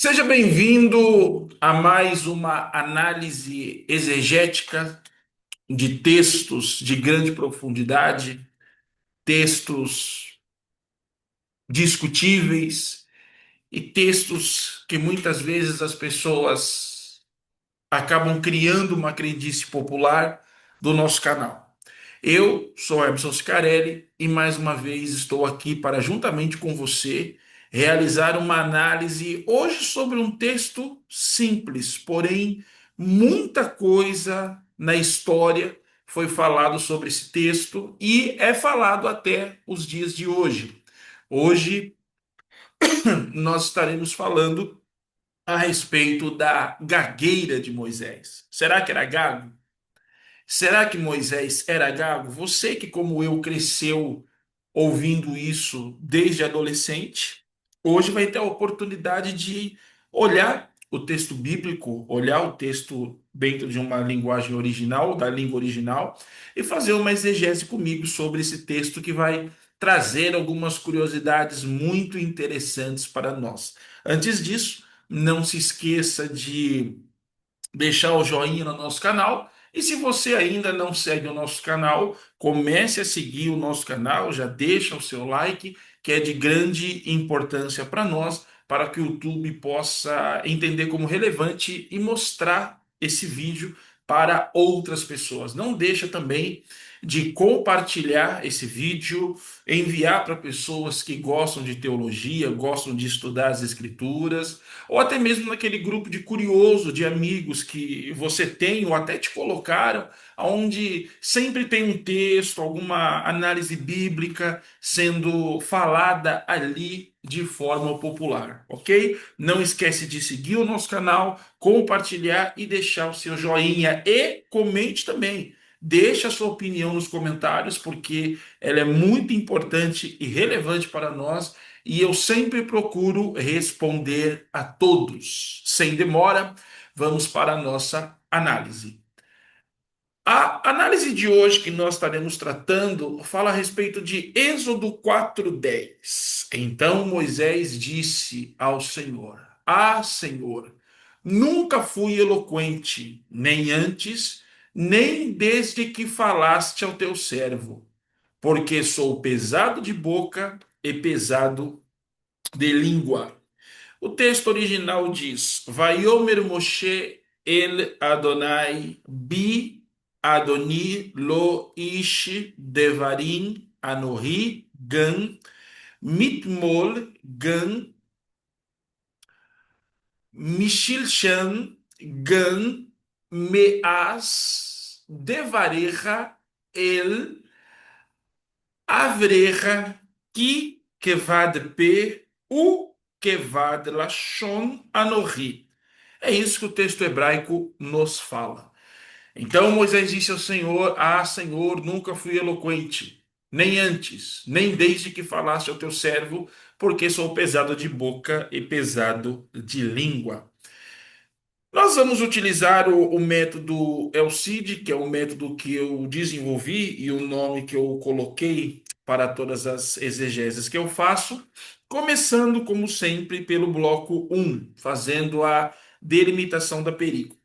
Seja bem-vindo a mais uma análise exegética de textos de grande profundidade, textos discutíveis e textos que muitas vezes as pessoas acabam criando uma crendice popular do nosso canal. Eu sou Emerson Scarelli e mais uma vez estou aqui para, juntamente com você, realizar uma análise hoje sobre um texto simples, porém muita coisa na história foi falado sobre esse texto e é falado até os dias de hoje. Hoje nós estaremos falando a respeito da gagueira de Moisés. Será que era gago? Será que Moisés era gago? Você que, como eu, cresceu ouvindo isso desde adolescente, hoje vai ter a oportunidade de olhar o texto bíblico, olhar o texto dentro de uma linguagem original, da língua original, e fazer uma exegese comigo sobre esse texto que vai trazer algumas curiosidades muito interessantes para nós. Antes disso, não se esqueça de deixar o joinha no nosso canal. E se você ainda não segue o nosso canal, comece a seguir o nosso canal, já deixa o seu like, que é de grande importância para nós, para que o YouTube possa entender como relevante e mostrar esse vídeo para outras pessoas. Não deixa também de compartilhar esse vídeo, enviar para pessoas que gostam de teologia, gostam de estudar as escrituras, ou até mesmo naquele grupo de curioso, de amigos que você tem ou até te colocaram, onde sempre tem um texto, alguma análise bíblica sendo falada ali de forma popular, ok? Não esquece de seguir o nosso canal, compartilhar e deixar o seu joinha e comente também. Deixe a sua opinião nos comentários, porque ela é muito importante e relevante para nós e eu sempre procuro responder a todos. Sem demora, vamos para a nossa análise. A análise de hoje que nós estaremos tratando fala a respeito de Êxodo 4:10. Então Moisés disse ao Senhor: Ah, Senhor, nunca fui eloquente, nem antes, nem desde que falaste ao teu servo, porque sou pesado de boca e pesado de língua. O texto original diz: Vaiomer Moshe el Adonai bi Adoni lo ish devarim anohi gan mitmol gan mishilshan gan meas devareja el avreja ki kevad pe u kevad lashon anohi. É isso que o texto hebraico nos fala. Então Moisés disse ao Senhor: Ah, Senhor, nunca fui eloquente, nem antes, nem desde que falaste ao teu servo, porque sou pesado de boca e pesado de língua. Nós vamos utilizar o método ELCID, que é o método que eu desenvolvi e o nome que eu coloquei para todas as exegeses que eu faço, começando, como sempre, pelo bloco um, fazendo a delimitação da perícope.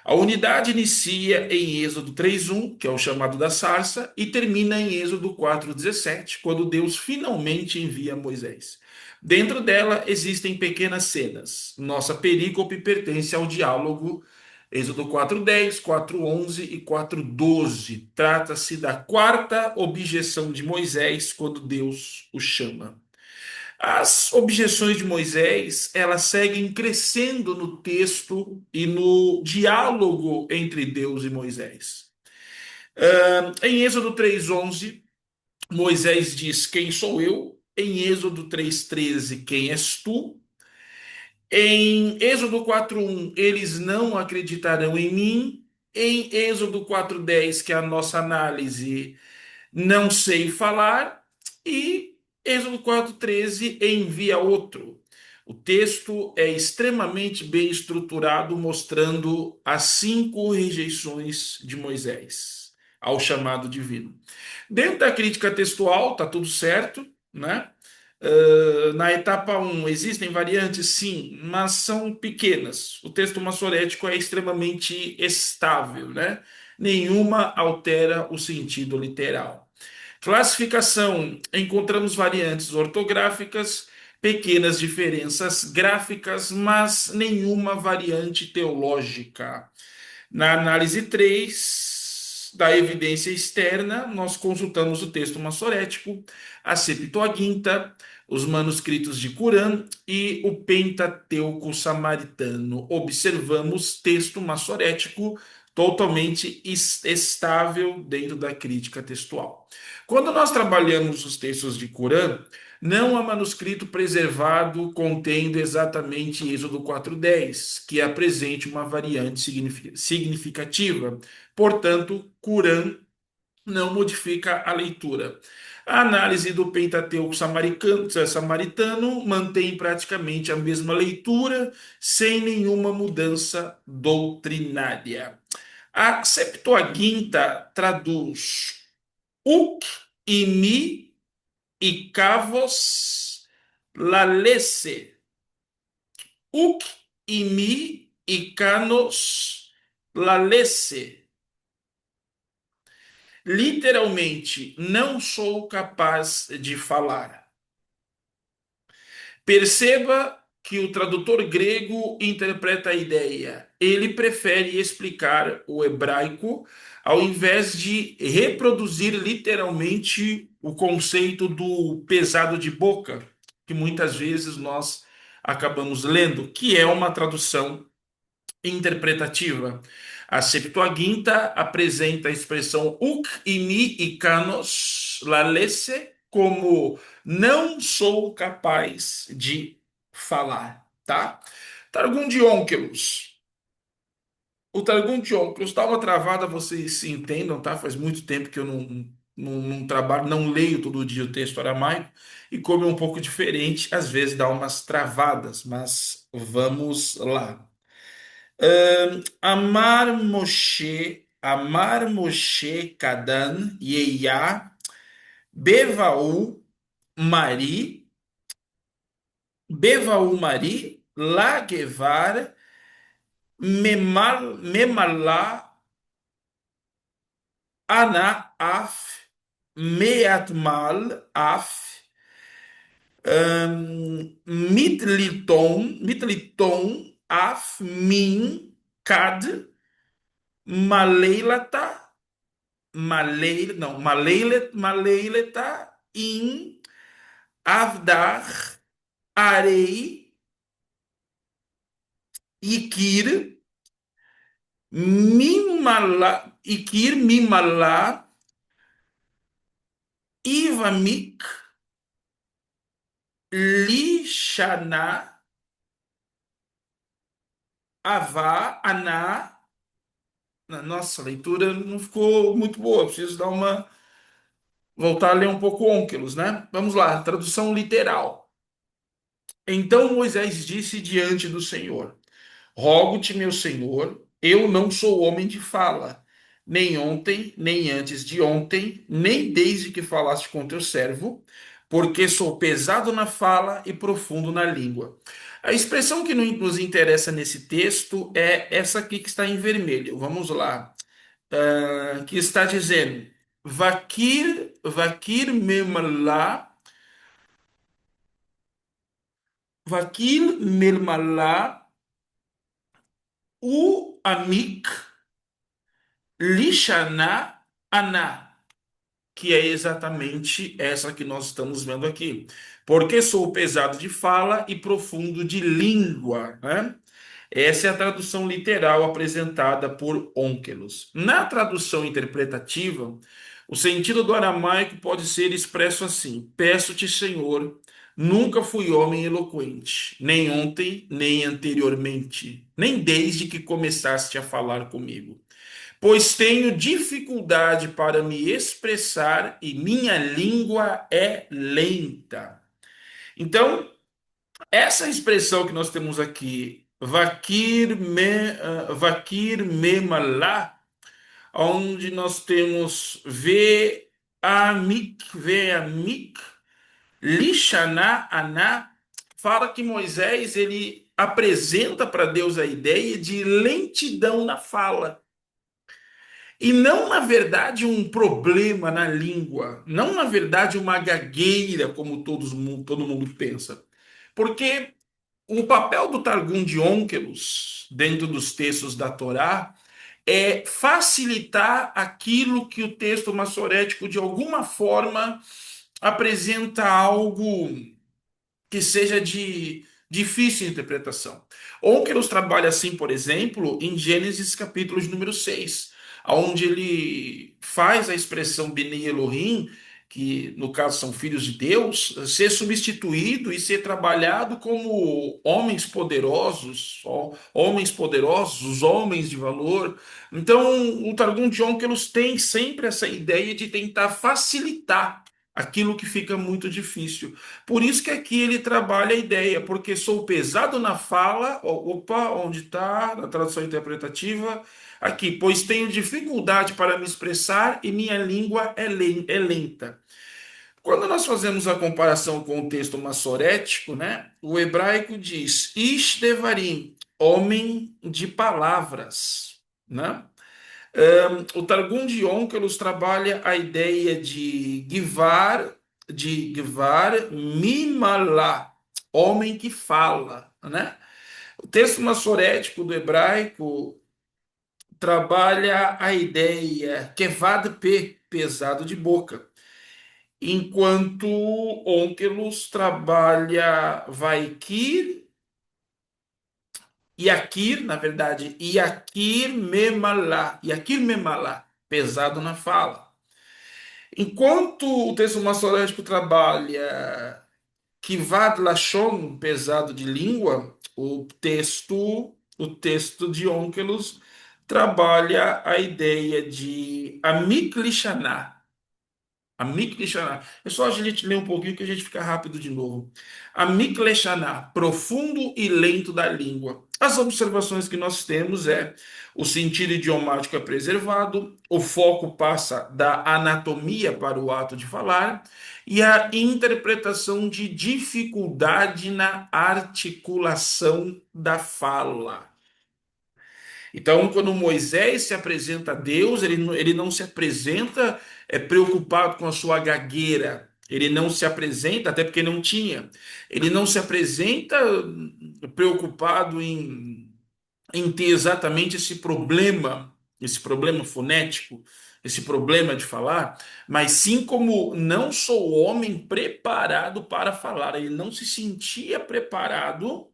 A unidade inicia em Êxodo 3:1, que é o chamado da sarça, e termina em Êxodo 4:17, quando Deus finalmente envia Moisés. Dentro dela existem pequenas cenas. Nossa perícope pertence ao diálogo Êxodo 4:10, 4:11 e 4:12. Trata-se da quarta objeção de Moisés quando Deus o chama. As objeções de Moisés, elas seguem crescendo no texto e no diálogo entre Deus e Moisés. Em Êxodo 3:11, Moisés diz: Quem sou eu? Em Êxodo 3:13, quem és tu? Em Êxodo 4:1, eles não acreditarão em mim. Em Êxodo 4:10, que é a nossa análise, não sei falar. E Êxodo 4:13 envia outro. O texto é extremamente bem estruturado, mostrando as 5 rejeições de Moisés ao chamado divino. Dentro da crítica textual, tá tudo certo, né? Na etapa um existem variantes? Sim, mas são pequenas. O texto massorético é extremamente estável, né? Nenhuma altera o sentido literal. Classificação: encontramos variantes ortográficas, pequenas diferenças gráficas, mas nenhuma variante teológica. Na análise 3 da evidência externa, nós consultamos o texto massorético, a Septuaginta, os manuscritos de Qurã e o Pentateuco samaritano. Observamos texto massorético totalmente estável dentro da crítica textual. Quando nós trabalhamos os textos de Qurã, não há manuscrito preservado contendo exatamente Êxodo 4:10, que apresente uma variante significativa. Portanto, Qurã não modifica a leitura. A análise do Pentateuco samaritano mantém praticamente a mesma leitura, sem nenhuma mudança doutrinária. A Septuaginta traduz uc e mi e cavos lalese. Uc e mi e canos lalese. Literalmente, não sou capaz de falar. Perceba que o tradutor grego interpreta a ideia. Ele prefere explicar o hebraico ao invés de reproduzir literalmente o conceito do pesado de boca, que muitas vezes nós acabamos lendo, que é uma tradução interpretativa. A Septuaginta apresenta a expressão uk imi e kanos lalese como não sou capaz de falar, tá? Targum de Onkelos. O Targum de Onkelos dá uma travada, vocês se entendam, tá? Faz muito tempo que eu não trabalho, não leio todo dia o texto aramaico, e como é um pouco diferente, às vezes dá umas travadas, mas vamos lá. Amar Moshe Kadan Yeia Bevaú Mari Bevaú Mari Lagevar Memalá Ana Af Meatmal Af Mitliton Af Min Kad Maleilata Maleileta in Avdar Arei Ikir Mimala Ivamik Lishana Avá Aná. Nossa, a leitura não ficou muito boa. Preciso dar uma. Voltar a ler um pouco Onkelos, né? Vamos lá, tradução literal. Então Moisés disse diante do Senhor: Rogo-te, meu senhor, eu não sou homem de fala, nem ontem, nem antes de ontem, nem desde que falaste com teu servo, porque sou pesado na fala e profundo na língua. A expressão que nos interessa nesse texto é essa aqui que está em vermelho. Vamos lá. Que está dizendo: Vakir memla, Vakir melmalá, u amik Lishana Aná, que é exatamente essa que nós estamos vendo aqui. Porque sou pesado de fala e profundo de língua, né? Essa é a tradução literal apresentada por Onkelos. Na tradução interpretativa, o sentido do aramaico pode ser expresso assim: Peço-te, Senhor, nunca fui homem eloquente, nem ontem, nem anteriormente, nem desde que começaste a falar comigo, pois tenho dificuldade para me expressar e minha língua é lenta. Então, essa expressão que nós temos aqui, vakir me malá, onde nós temos ve amik, Lishaná Aná fala que Moisés ele apresenta para Deus a ideia de lentidão na fala. E não, na verdade, um problema na língua, não, na verdade, uma gagueira, como todo mundo pensa. Porque o papel do Targum de Onkelos, dentro dos textos da Torá, é facilitar aquilo que o texto massorético, de alguma forma, apresenta algo que seja de difícil interpretação. Onkelos trabalha assim, por exemplo, em Gênesis capítulo de número 6, onde ele faz a expressão Bnei Elohim, que no caso são filhos de Deus, ser substituído e ser trabalhado como homens poderosos, homens de valor. Então, o Targum de Onkelos tem sempre essa ideia de tentar facilitar aquilo que fica muito difícil. Por isso que aqui ele trabalha a ideia, porque sou pesado na fala, opa, onde está, na tradução interpretativa, aqui, pois tenho dificuldade para me expressar e minha língua é lenta. Quando nós fazemos a comparação com o texto massorético, né, o hebraico diz, Ish Devarim, homem de palavras, né? O Targum de Onkelos trabalha a ideia de Givar Mimalá, homem que fala, né? O texto massorético do hebraico trabalha a ideia Kevad P, pesado de boca, enquanto Onkelos trabalha Vaikir, Yakir, na verdade, Yakir Memalá, pesado na fala. Enquanto o texto massorético trabalha Kivad Lashon, pesado de língua, o texto de Onkelos trabalha a ideia de Amik Lishaná, a Mikleshaná. É só a gente ler um pouquinho que a gente fica rápido de novo. A Mikleshaná, profundo e lento da língua. As observações que nós temos é o sentido idiomático é preservado, o foco passa da anatomia para o ato de falar e a interpretação de dificuldade na articulação da fala. Então, quando Moisés se apresenta a Deus, ele não se apresenta preocupado com a sua gagueira. Ele não se apresenta, até porque não tinha. Ele não se apresenta preocupado em ter exatamente esse problema fonético, esse problema de falar, mas sim como não sou homem preparado para falar. Ele não se sentia preparado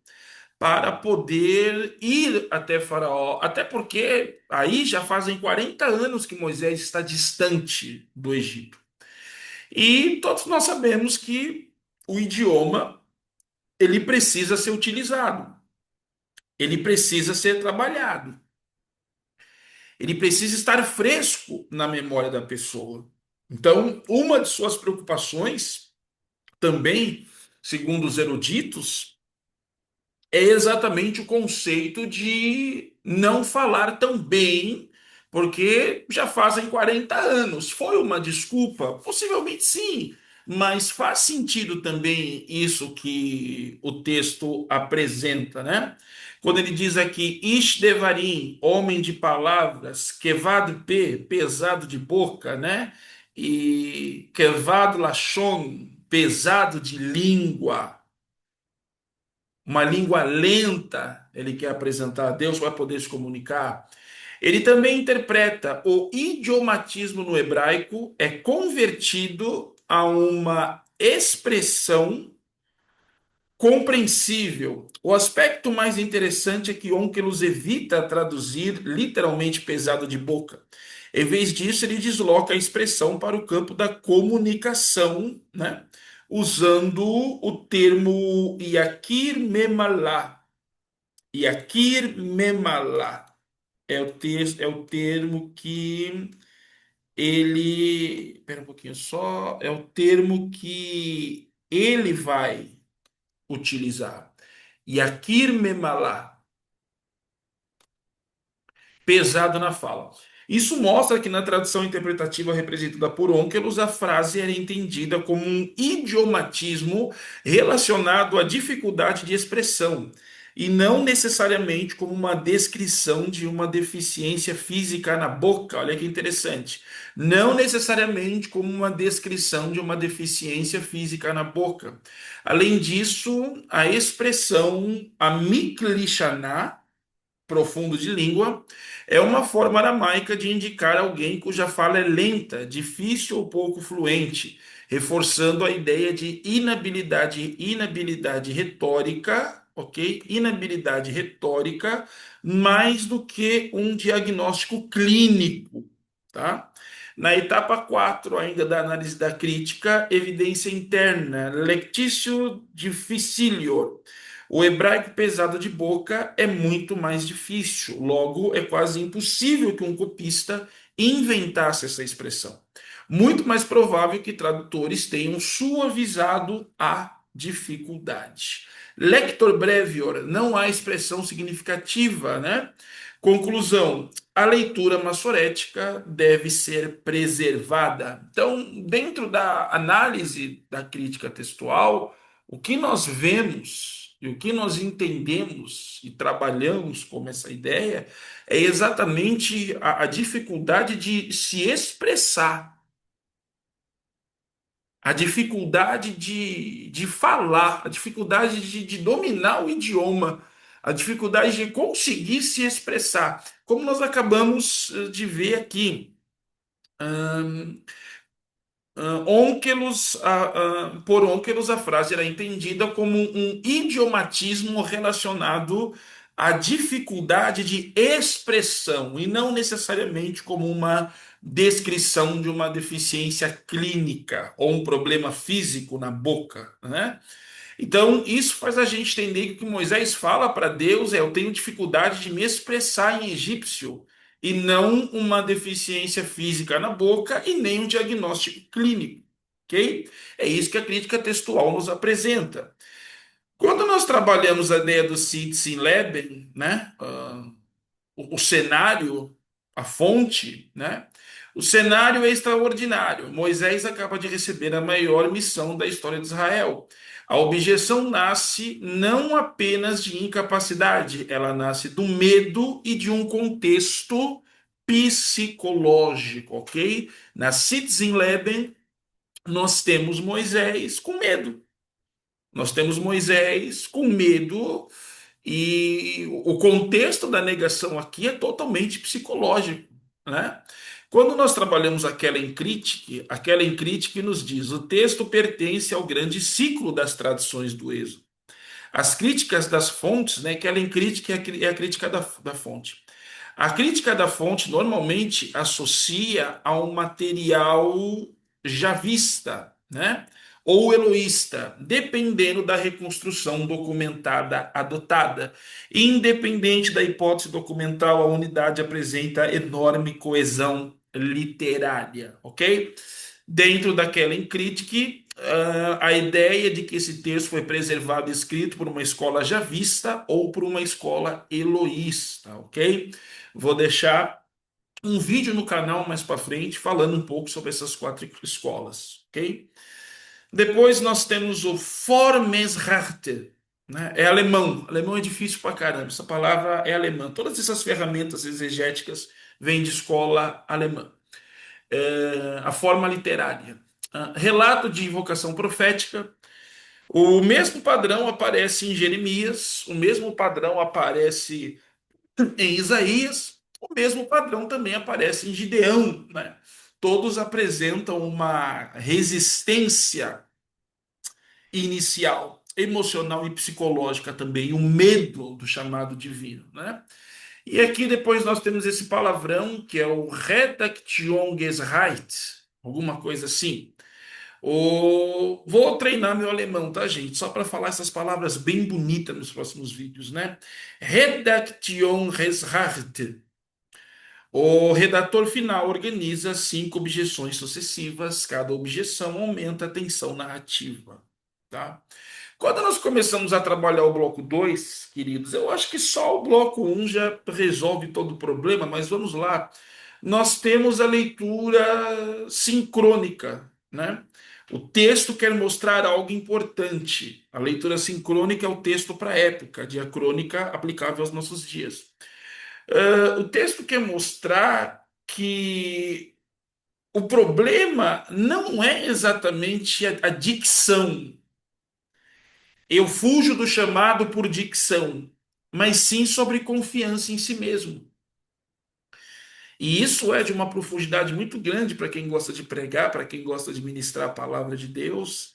para poder ir até Faraó, até porque aí já fazem 40 anos que Moisés está distante do Egito. E todos nós sabemos que o idioma ele precisa ser utilizado, ele precisa ser trabalhado, ele precisa estar fresco na memória da pessoa. Então, uma de suas preocupações também, segundo os eruditos, é exatamente o conceito de não falar tão bem, porque já fazem 40 anos. Foi uma desculpa? Possivelmente sim, mas faz sentido também isso que o texto apresenta, né? Quando ele diz aqui, Ish Devarim, homem de palavras, Kevad P, pesado de boca, né? E Kevad Lashon, pesado de língua, uma língua lenta, ele quer apresentar a Deus para poder se comunicar. Ele também interpreta o idiomatismo no hebraico, é convertido a uma expressão compreensível. O aspecto mais interessante é que Onkelos evita traduzir literalmente pesado de boca. Em vez disso, ele desloca a expressão para o campo da comunicação, né? Usando o termo Yakir Memalá. Yakir Memalá é o termo que ele. Espera um pouquinho só. É o termo que ele vai utilizar. Yakir Memalá, pesado na fala. Isso mostra que na tradução interpretativa representada por Onkelos, a frase era entendida como um idiomatismo relacionado à dificuldade de expressão, e não necessariamente como uma descrição de uma deficiência física na boca. Olha que interessante. Não necessariamente como uma descrição de uma deficiência física na boca. Além disso, a expressão amiklishaná, profundo de língua, é uma forma aramaica de indicar alguém cuja fala é lenta, difícil ou pouco fluente, reforçando a ideia de inabilidade retórica, ok? Inabilidade retórica, mais do que um diagnóstico clínico, tá? Na etapa 4 ainda da análise da crítica, evidência interna, lectitio difficilior. O hebraico pesado de boca é muito mais difícil, logo é quase impossível que um copista inventasse essa expressão. Muito mais provável que tradutores tenham suavizado a dificuldade. Lector brevior, não há expressão significativa, né? Conclusão: a leitura massorética deve ser preservada. Então, dentro da análise da crítica textual, o que nós vemos e o que nós entendemos e trabalhamos como essa ideia é exatamente a dificuldade de se expressar, a dificuldade de falar, a dificuldade de dominar o idioma, a dificuldade de conseguir se expressar, como nós acabamos de ver aqui. Por Onkelos, a frase era entendida como um idiomatismo relacionado à dificuldade de expressão e não necessariamente como uma descrição de uma deficiência clínica ou um problema físico na boca, né? Então, isso faz a gente entender que o que Moisés fala para Deus é: eu tenho dificuldade de me expressar em egípcio, e não uma deficiência física na boca e nem um diagnóstico clínico, ok? É isso que a crítica textual nos apresenta. Quando nós trabalhamos a ideia do Sitz-in-Leben, né, o cenário, a fonte, né? O cenário é extraordinário. Moisés acaba de receber a maior missão da história de Israel. A objeção nasce não apenas de incapacidade, ela nasce do medo e de um contexto psicológico, ok? Na Sitzenleben, nós temos Moisés com medo. Nós temos Moisés com medo e o contexto da negação aqui é totalmente psicológico, né? Quando nós trabalhamos aquela em crítica nos diz: o texto pertence ao grande ciclo das tradições do Êxodo. As críticas das fontes, né? Aquela em crítica é a crítica da fonte. A crítica da fonte normalmente associa a um material javista, né? Ou eloísta, dependendo da reconstrução documentada adotada. Independente da hipótese documental, a unidade apresenta enorme coesão literária, ok? Dentro daquela encrítica, a ideia de que esse texto foi preservado e escrito por uma escola javista ou por uma escola eloísta, ok? Vou deixar um vídeo no canal mais para frente falando um pouco sobre essas quatro escolas, ok? Depois nós temos o Formesrarte, né? É alemão. Alemão é difícil pra caramba. Essa palavra é alemã. Todas essas ferramentas exegéticas vêm de escola alemã. A forma literária. Relato de invocação profética. O mesmo padrão aparece em Jeremias, o mesmo padrão aparece em Isaías, o mesmo padrão também aparece em Gideão, né? Todos apresentam uma resistência inicial, emocional e psicológica também, o medo do chamado divino, né? E aqui depois nós temos esse palavrão que é o Redaktionsrecht, alguma coisa assim. Vou treinar meu alemão, tá, gente? Só para falar essas palavras bem bonitas nos próximos vídeos, né? Redaktionsrecht. O redator final organiza 5 objeções sucessivas. Cada objeção aumenta a tensão narrativa, tá? Quando nós começamos a trabalhar o bloco 2, queridos, eu acho que só o bloco 1 já resolve todo o problema, mas vamos lá. nós temos a leitura sincrônica, né? O texto quer mostrar algo importante. A leitura sincrônica é o texto para a época, a diacrônica aplicável aos nossos dias. O texto quer mostrar que o problema não é exatamente a dicção. Eu fujo do chamado por dicção, mas sim sobre confiança em si mesmo. E isso é de uma profundidade muito grande para quem gosta de pregar, para quem gosta de ministrar a palavra de Deus.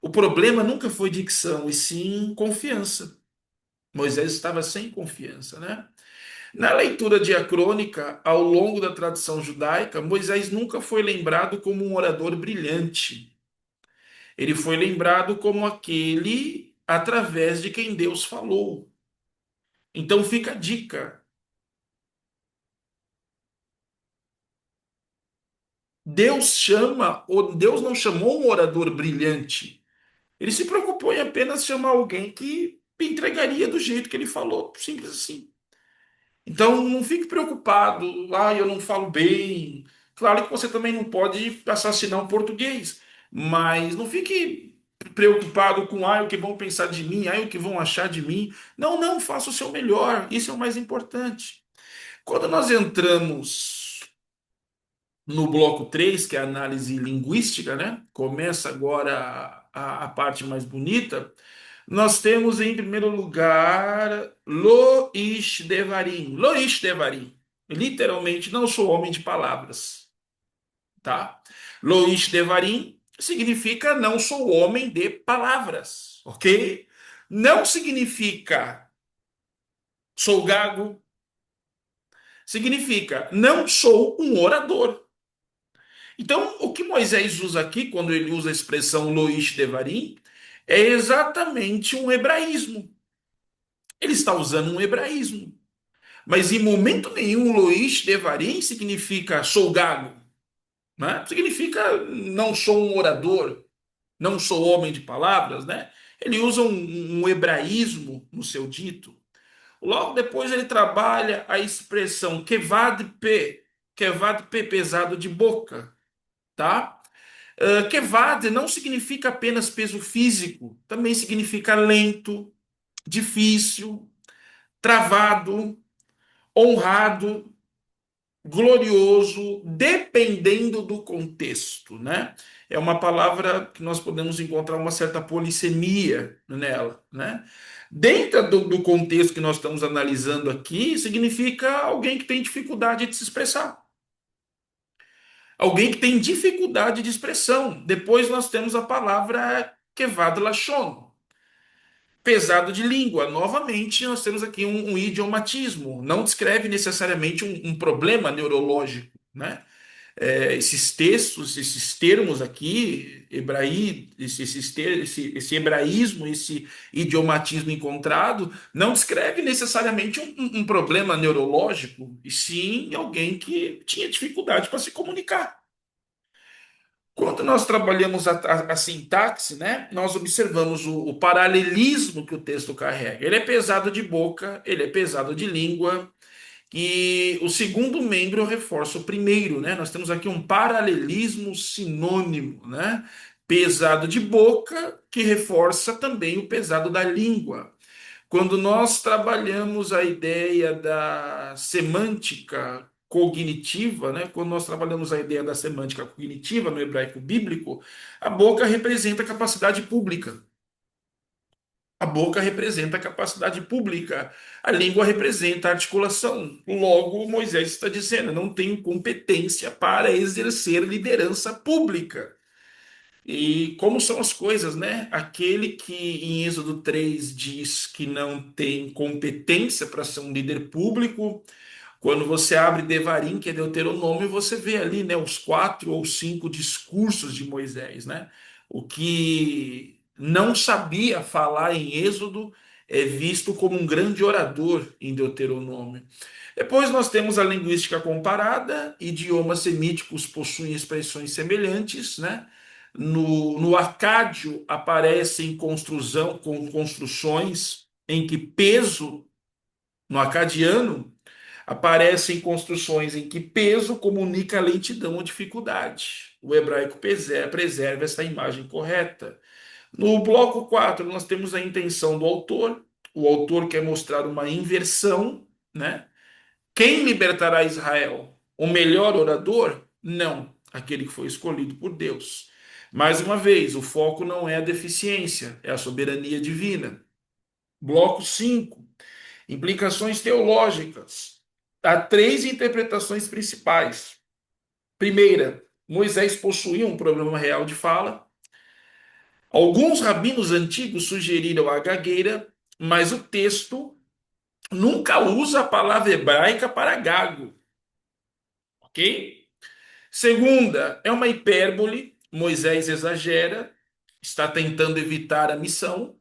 O problema nunca foi dicção, e sim confiança. Moisés estava sem confiança, né? Na leitura diacrônica, ao longo da tradição judaica, Moisés nunca foi lembrado como um orador brilhante. Ele foi lembrado como aquele através de quem Deus falou. Então fica a dica. Deus não chamou um orador brilhante. Ele se preocupou em apenas chamar alguém que entregaria do jeito que ele falou, simples assim. Então não fique preocupado, eu não falo bem. Claro que você também não pode assassinar um português, mas não fique preocupado com o que vão pensar de mim, o que vão achar de mim. Não, não, faça o seu melhor, isso é o mais importante. Quando nós entramos no bloco 3, que é a análise linguística, né? Começa agora a parte mais bonita. Nós temos em primeiro lugar Lo Ish Devarim. Lo Ish Devarim. Literalmente, não sou homem de palavras, tá? Lo Ish Devarim significa não sou homem de palavras, ok? Não significa sou gago, significa não sou um orador. Então, o que Moisés usa aqui, quando ele usa a expressão Loish Devarim, é exatamente um hebraísmo. Ele está usando um hebraísmo. Mas em momento nenhum Loish Devarim significa sou gago, né? Significa não sou um orador, não sou homem de palavras, né? Ele usa um hebraísmo no seu dito. Logo depois ele trabalha a expressão Kevad P, pesado de boca, tá? Kevad não significa apenas peso físico, também significa lento, difícil, travado, honrado, glorioso, dependendo do contexto, né? É uma palavra que nós podemos encontrar uma certa polissemia nela, né? Dentro do contexto que nós estamos analisando aqui, significa alguém que tem dificuldade de se expressar. Alguém que tem dificuldade de expressão. Depois nós temos a palavra kevad lashon, pesado de língua. Novamente, nós temos aqui um idiomatismo. Não descreve necessariamente um problema neurológico, né? Esses textos, esses termos aqui, esse hebraísmo, esse idiomatismo encontrado, não descreve necessariamente um problema neurológico, e sim alguém que tinha dificuldade para se comunicar. Quando nós trabalhamos a sintaxe, né, nós observamos o paralelismo que o texto carrega. Ele é pesado de boca, ele é pesado de língua, e o segundo membro reforça o primeiro, né? Nós temos aqui um paralelismo sinônimo, né? Pesado de boca, que reforça também o pesado da língua. Quando nós trabalhamos a ideia da semântica cognitiva, né? Quando nós trabalhamos a ideia da semântica cognitiva no hebraico bíblico, a boca representa a capacidade pública. A boca representa a capacidade pública, a língua representa a articulação. Logo, Moisés está dizendo: não tenho competência para exercer liderança pública. E como são as coisas, né? Aquele que em Êxodo 3 diz que não tem competência para ser um líder público, quando você abre Devarim, que é Deuteronômio, você vê ali, né, os 4 ou 5 discursos de Moisés, né? O que não sabia falar em Êxodo é visto como um grande orador em Deuteronômio. Depois nós temos a linguística comparada, idiomas semíticos possuem expressões semelhantes, né? No acádio aparecem construções em que peso, no acadiano, Aparecem construções em que peso comunica lentidão ou dificuldade. O hebraico preserva essa imagem correta. No bloco 4 nós temos a intenção do autor. O autor quer mostrar uma inversão, né? Quem libertará Israel? O melhor orador? Não, aquele que foi escolhido por Deus. Mais uma vez, o foco não é a deficiência, é a soberania divina. Bloco 5, implicações teológicas. Há três interpretações principais. Primeira, Moisés possuía um problema real de fala. Alguns rabinos antigos sugeriram a gagueira, mas o texto nunca usa a palavra hebraica para gago, ok? Segunda, é uma hipérbole. Moisés exagera, está tentando evitar a missão.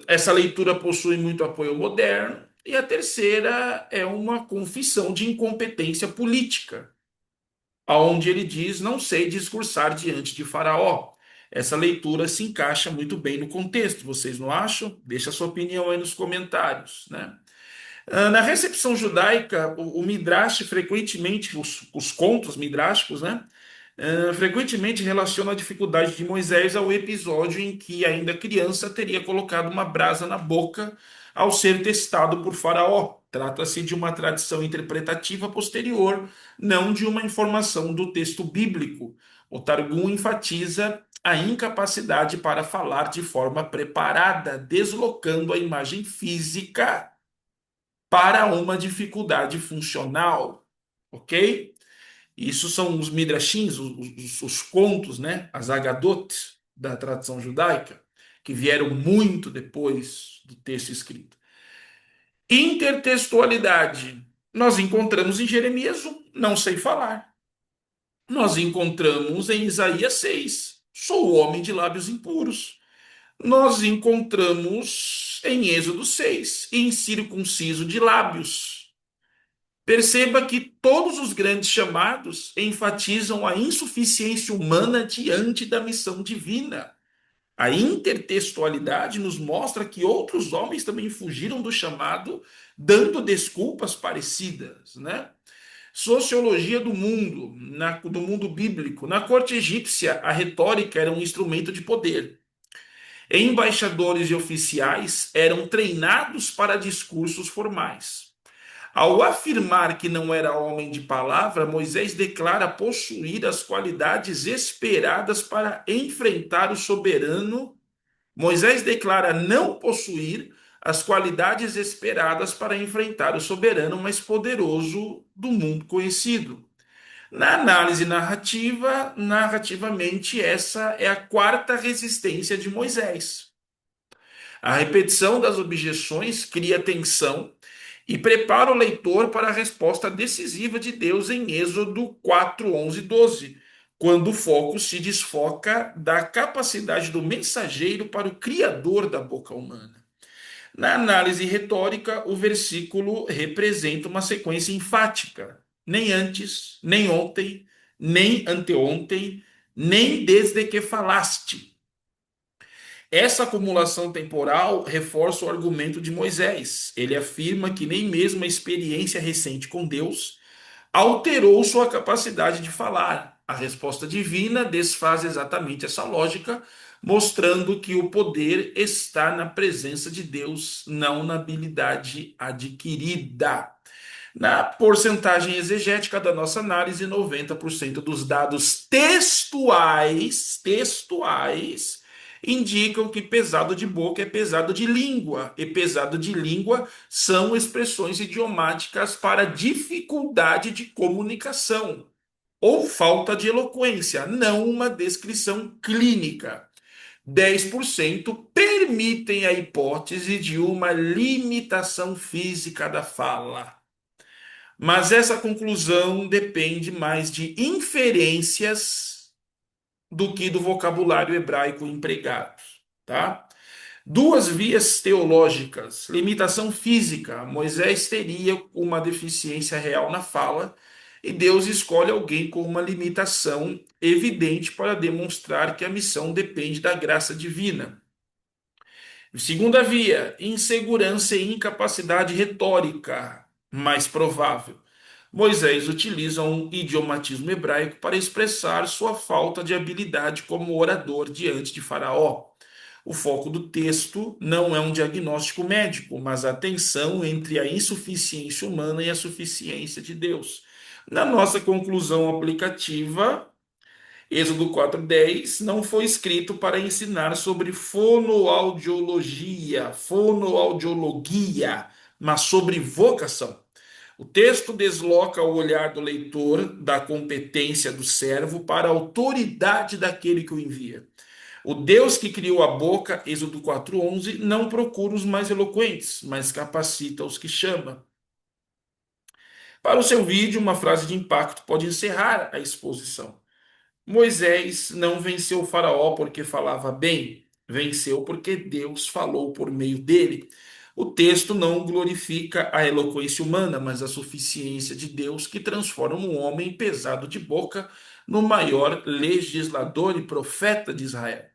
Essa leitura possui muito apoio moderno. E a terceira é uma confissão de incompetência política, onde ele diz: não sei discursar diante de Faraó. Essa leitura se encaixa muito bem no contexto, vocês não acham? Deixa a sua opinião aí nos comentários, né? Na recepção judaica, o Midrash frequentemente, os contos midráshicos, né? Frequentemente relaciona a dificuldade de Moisés ao episódio em que, ainda criança, teria colocado uma brasa na boca ao ser testado por Faraó. Trata-se de uma tradição interpretativa posterior, não de uma informação do texto bíblico. O Targum enfatiza a incapacidade para falar de forma preparada, deslocando a imagem física para uma dificuldade funcional, ok? Isso são os midrashins, os contos, né? As agadot da tradição judaica, que vieram muito depois do texto escrito. Intertextualidade. Nós encontramos em Jeremias 1, não sei falar. Nós encontramos em Isaías 6, sou o homem de lábios impuros. Nós encontramos em Êxodo 6, incircunciso de lábios. Perceba que todos os grandes chamados enfatizam a insuficiência humana diante da missão divina. A intertextualidade nos mostra que outros homens também fugiram do chamado, dando desculpas parecidas, né? Sociologia do mundo, do mundo bíblico. Na corte egípcia, a retórica era um instrumento de poder. Embaixadores e oficiais eram treinados para discursos formais. Ao afirmar que não era homem de palavra, Moisés declara possuir as qualidades esperadas para enfrentar o soberano. Moisés declara não possuir as qualidades esperadas para enfrentar o soberano mais poderoso do mundo conhecido. Na análise narrativa, narrativamente, essa é a quarta resistência de Moisés. A repetição das objeções cria tensão e prepara o leitor para a resposta decisiva de Deus em Êxodo 4, 11 e 12, quando o foco se desfoca da capacidade do mensageiro para o criador da boca humana. Na análise retórica, o versículo representa uma sequência enfática: nem antes, nem ontem, nem anteontem, nem desde que falaste. Essa acumulação temporal reforça o argumento de Moisés. Ele afirma que nem mesmo a experiência recente com Deus alterou sua capacidade de falar. A resposta divina desfaz exatamente essa lógica, mostrando que o poder está na presença de Deus, não na habilidade adquirida. Na porcentagem exegética da nossa análise, 90% dos dados textuais indicam que pesado de boca é pesado de língua, e pesado de língua são expressões idiomáticas para dificuldade de comunicação ou falta de eloquência, não uma descrição clínica. 10% permitem a hipótese de uma limitação física da fala. Mas essa conclusão depende mais de inferências do que do vocabulário hebraico empregado, tá? Duas vias teológicas. Limitação física. Moisés teria uma deficiência real na fala e Deus escolhe alguém com uma limitação evidente para demonstrar que a missão depende da graça divina. Segunda via, insegurança e incapacidade retórica. mais provável. Moisés utiliza um idiomatismo hebraico para expressar sua falta de habilidade como orador diante de Faraó. O foco do texto não é um diagnóstico médico, mas a tensão entre a insuficiência humana e a suficiência de Deus. Na nossa conclusão aplicativa, Êxodo 4:10 não foi escrito para ensinar sobre fonoaudiologia, mas sobre vocação. O texto desloca o olhar do leitor da competência do servo para a autoridade daquele que o envia. O Deus que criou a boca, Êxodo 4:11, não procura os mais eloquentes, mas capacita os que chama. Para o seu vídeo, uma frase de impacto pode encerrar a exposição. Moisés não venceu o Faraó porque falava bem, venceu porque Deus falou por meio dele. O texto não glorifica a eloquência humana, mas a suficiência de Deus que transforma um homem pesado de boca no maior legislador e profeta de Israel.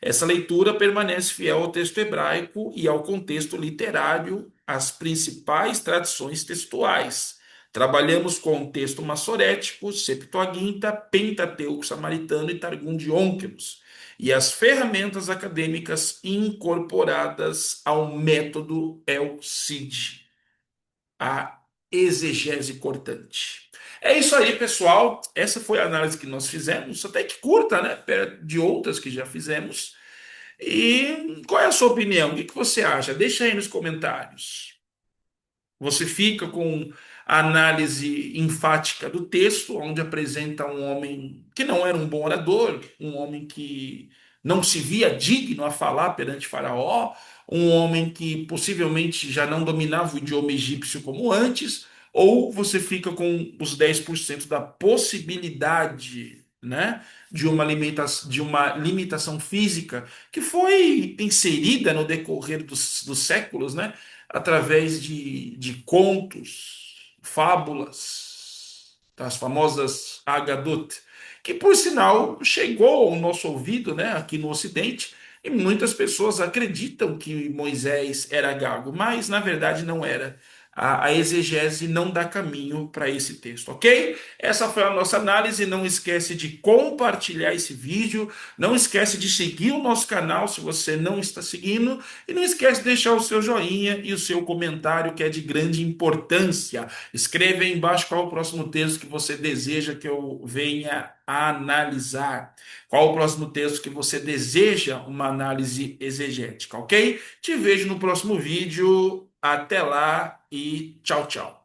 Essa leitura permanece fiel ao texto hebraico e ao contexto literário, às principais tradições textuais. Trabalhamos com o texto massorético, Septuaginta, Pentateuco samaritano e Targum de Onkelos, e as ferramentas acadêmicas incorporadas ao método El-Cid, a exegese cortante. É isso aí, pessoal. Essa foi a análise que nós fizemos, até que curta, né? Perto de outras que já fizemos. E qual é a sua opinião? O que você acha? Deixa aí nos comentários. Você fica com a análise enfática do texto, onde apresenta um homem que não era um bom orador, um homem que não se via digno a falar perante Faraó, um homem que possivelmente já não dominava o idioma egípcio como antes, ou você fica com os 10% da possibilidade, né, de uma limitação física que foi inserida no decorrer dos séculos, né? Através de contos, fábulas, das famosas Agadot, que por sinal chegou ao nosso ouvido, né, aqui no Ocidente, e muitas pessoas acreditam que Moisés era gago, mas na verdade não era. A exegese não dá caminho para esse texto, ok? Essa foi a nossa análise. Não esquece de compartilhar esse vídeo, não esquece de seguir o nosso canal se você não está seguindo, e não esquece de deixar o seu joinha e o seu comentário, que é de grande importância. Escreva aí embaixo qual o próximo texto que você deseja que eu venha a analisar. Qual o próximo texto que você deseja uma análise exegética, ok? Te vejo no próximo vídeo. Até lá e tchau, tchau.